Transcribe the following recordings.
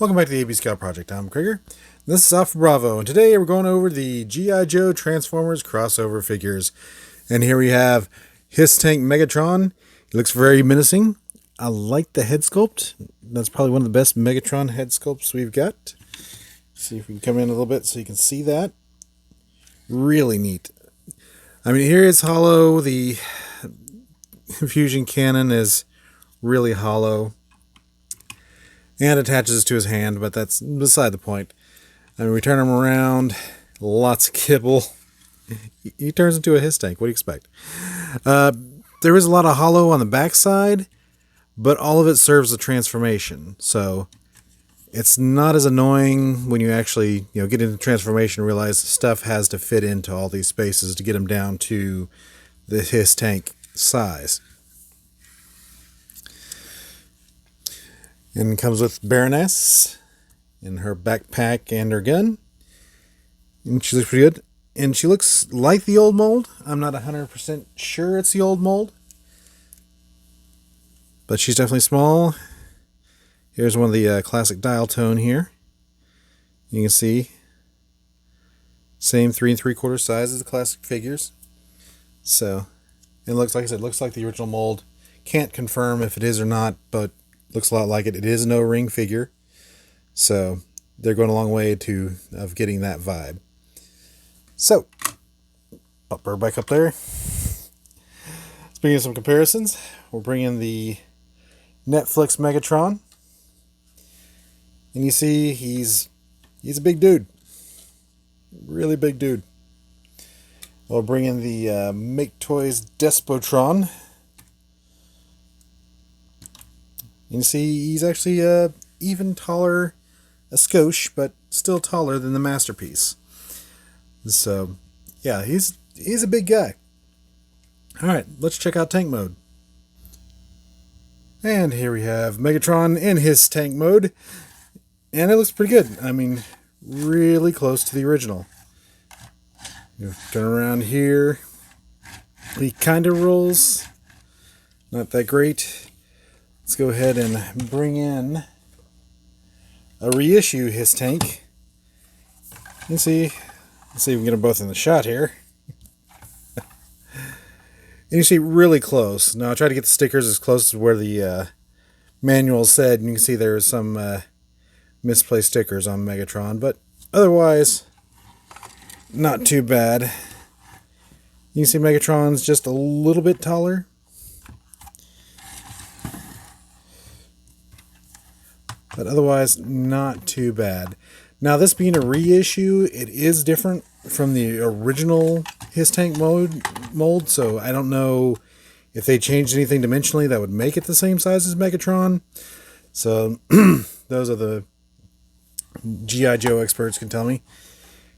Welcome back to the AB Scout Project. I'm Krieger. This is Alpha Bravo, and today we're going over the G.I. Joe Transformers crossover figures. And here we have his tank Megatron. He looks very menacing. I like the head sculpt. That's probably one of the best Megatron head sculpts we've got. See if we can come in a little bit so you can see that. Really neat. I mean, here it's hollow. The fusion cannon is really hollow. And attaches to his hand, but that's beside the point. I mean, we turn him around, lots of kibble. He turns into a his tank. What do you expect? There is a lot of hollow on the backside, but all of it serves the transformation. So it's not as annoying when you actually get into transformation and realize stuff has to fit into all these spaces to get him down to the his tank size. And comes with Baroness in her backpack and her gun. And she looks pretty good. And she looks like the old mold. I'm not 100% sure it's the old mold. But she's definitely small. Here's one of the classic dial tone here. You can see. Same 3 3/4 size as the classic figures. So, it looks, like I said, looks like the original mold. Can't confirm if it is or not, but looks a lot like it. It is an O-ring figure, so they're going a long way of getting that vibe. So, pop her back up there. Let's bring in some comparisons. We'll bring in the Netflix Megatron, and you see he's a big dude, really big dude. We'll bring in the Make Toys Despotron. You see, he's actually even taller, a skosh, but still taller than the Masterpiece. So, yeah, he's a big guy. All right, let's check out tank mode. And here we have Megatron in his tank mode, and it looks pretty good. I mean, really close to the original. You turn around here, he kind of rolls, not that great. Let's go ahead and bring in a reissue his tank. Let's see if we can get them both in the shot here. And you see really close. Now I try to get the stickers as close to where the manual said, and you can see there's some misplaced stickers on Megatron, but otherwise not too bad. You can see Megatron's just a little bit taller. But otherwise, not too bad. Now, this being a reissue, it is different from the original his tank mold, so I don't know if they changed anything dimensionally that would make it the same size as Megatron. So, those are the G.I. Joe experts can tell me.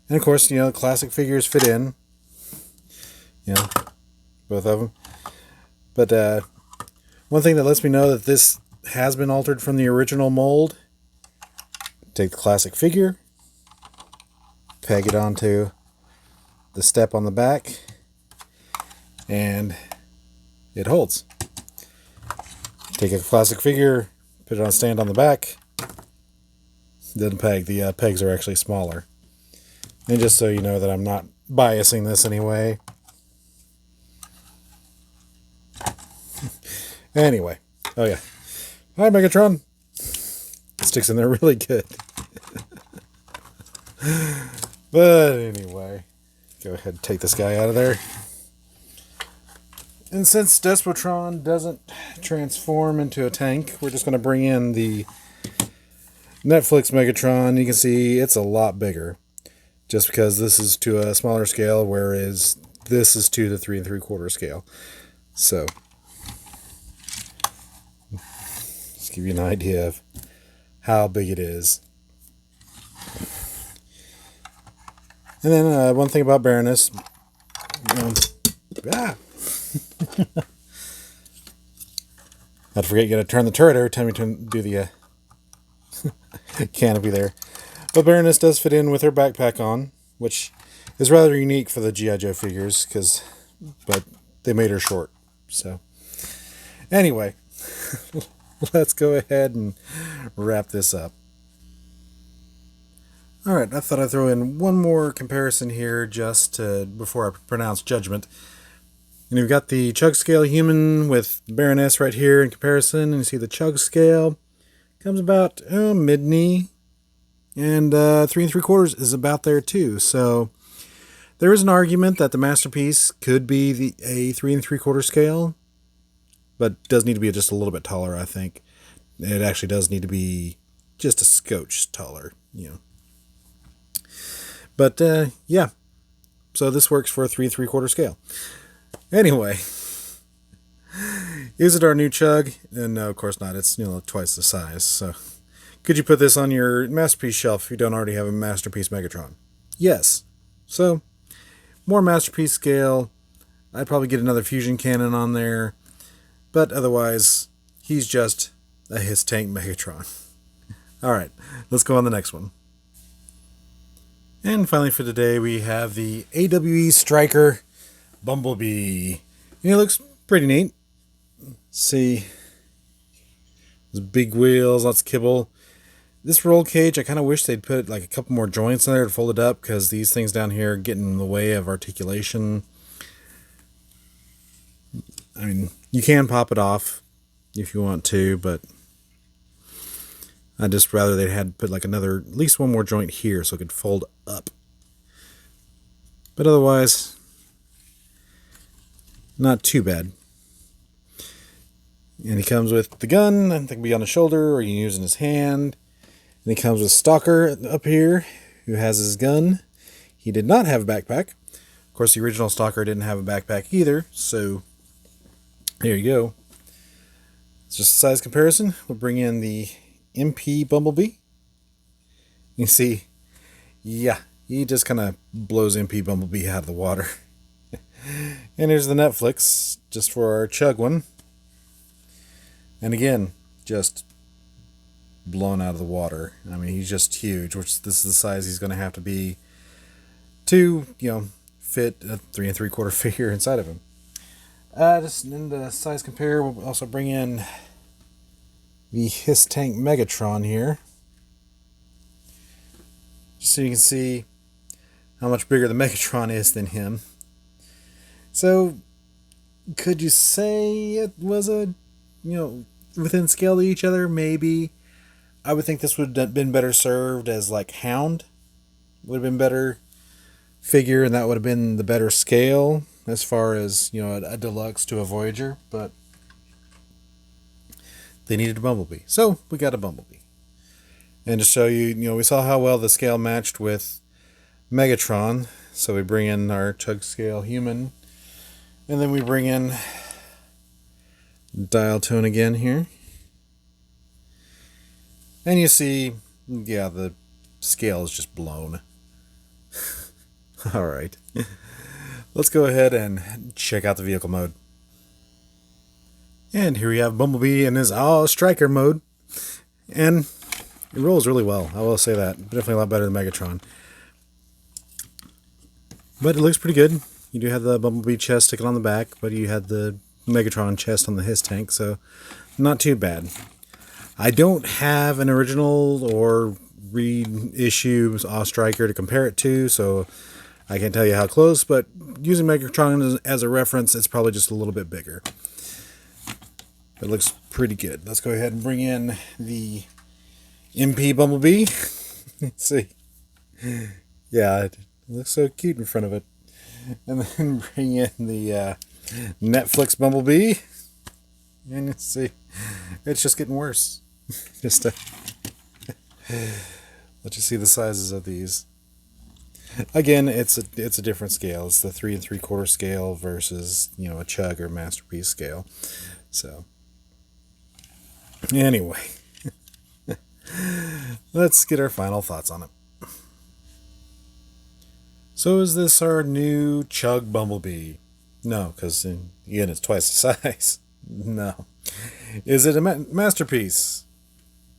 And of course, classic figures fit in. Both of them. But one thing that lets me know that this has been altered from the original mold. Take the classic figure, peg it onto the step on the back, and it holds. Take a classic figure, put it on a stand on the back, doesn't peg. The pegs are actually smaller. And just so you know that I'm not biasing this anyway. Anyway, oh yeah. Hi, Megatron. It sticks in there really good. But anyway, go ahead and take this guy out of there. And since Despotron doesn't transform into a tank, we're just going to bring in the Netflix Megatron. You can see it's a lot bigger. Just because this is to a smaller scale, whereas this is to the 3 3/4 scale. So, give you an idea of how big it is. And then one thing about Baroness. I'd forget you gotta turn the turret every time you do the canopy there. But Baroness does fit in with her backpack on, which is rather unique for the G.I. Joe figures, but they made her short. So, anyway. Let's go ahead and wrap this up. Alright, I thought I'd throw in one more comparison here just before I pronounce judgment. And you've got the chug scale human with Baroness right here in comparison, and you see the chug scale comes about mid-knee, and 3 3/4 is about there too. So there is an argument that the masterpiece could be a 3 3/4 scale, but does need to be just a little bit taller, I think. It actually does need to be just a scotch taller. But yeah, so this works for a 3 3/4 scale. Anyway, is it our new chug? And no, of course not. It's twice the size. So could you put this on your masterpiece shelf if you don't already have a masterpiece Megatron? Yes. So more masterpiece scale. I'd probably get another fusion cannon on there, but otherwise he's just a Hiss Tank Megatron. All right, let's go on the next one. And finally for today, we have the AWE Striker Bumblebee. It looks pretty neat. See, there's big wheels, lots of kibble. This roll cage, I kind of wish they'd put like a couple more joints in there to fold it up, because these things down here get in the way of articulation. I mean, you can pop it off if you want to, but I'd just rather they had put like at least one more joint here so it could fold up. But otherwise, not too bad. And he comes with the gun, I think it can be on the shoulder or you can use it in his hand. And he comes with Stalker up here, who has his gun. He did not have a backpack. Of course, the original Stalker didn't have a backpack either, so there you go. It's just a size comparison. We'll bring in the MP Bumblebee. You see, yeah, he just kind of blows MP Bumblebee out of the water. And here's the Netflix, just for our chug one. And again, just blown out of the water. I mean, he's just huge, which this is the size he's going to have to be to, fit a 3 3/4 figure inside of him. Just in the size compare, we'll also bring in the Hiss Tank Megatron here, just so you can see how much bigger the Megatron is than him. So, could you say it was within scale to each other? Maybe. I would think this would have been better served as like Hound. Would have been better figure, and that would have been the better scale as far as, a deluxe to a Voyager, but they needed a Bumblebee. So, we got a Bumblebee. And to show you, we saw how well the scale matched with Megatron. So we bring in our chug scale human. And then we bring in dial tone again here. And you see, yeah, the scale is just blown. Alright. Let's go ahead and check out the vehicle mode. And here we have Bumblebee in his Striker mode. And it rolls really well, I will say that. Definitely a lot better than Megatron. But it looks pretty good. You do have the Bumblebee chest sticking on the back, but you had the Megatron chest on the Hiss Tank, so not too bad. I don't have an original or reissue Striker to compare it to, so I can't tell you how close, but using Megatron as a reference, it's probably just a little bit bigger. It looks pretty good. Let's go ahead and bring in the MP Bumblebee. Let's see. Yeah, it looks so cute in front of it. And then bring in the Netflix Bumblebee. And you see, it's just getting worse. Just to let you see the sizes of these. Again, it's a different scale. It's the 3 3/4 scale versus a chug or masterpiece scale. So anyway, let's get our final thoughts on it. So is this our new chug Bumblebee? No, because again, it's twice the size. No. Is it a masterpiece?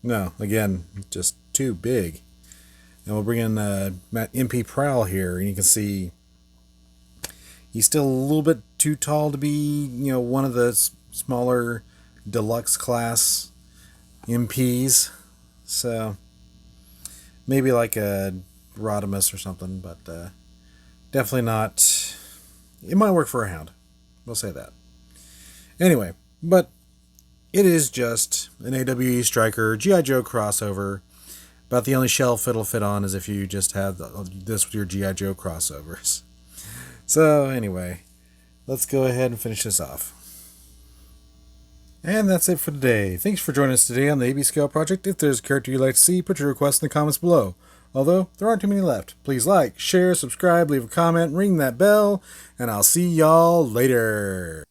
No, again, just too big. And we'll bring in MP Prowl here, and you can see he's still a little bit too tall to be, one of the smaller deluxe class MPs. So maybe like a Rodimus or something, but definitely not. It might work for a hound. We'll say that. Anyway, but it is just an AWE Striker G.I. Joe crossover. About the only shelf it'll fit on is if you just have this with your G.I. Joe crossovers. So anyway, let's go ahead and finish this off. And that's it for today. Thanks for joining us today on the AB Scale Project. If there's a character you'd like to see, put your request in the comments below. Although, there aren't too many left. Please like, share, subscribe, leave a comment, ring that bell, and I'll see y'all later.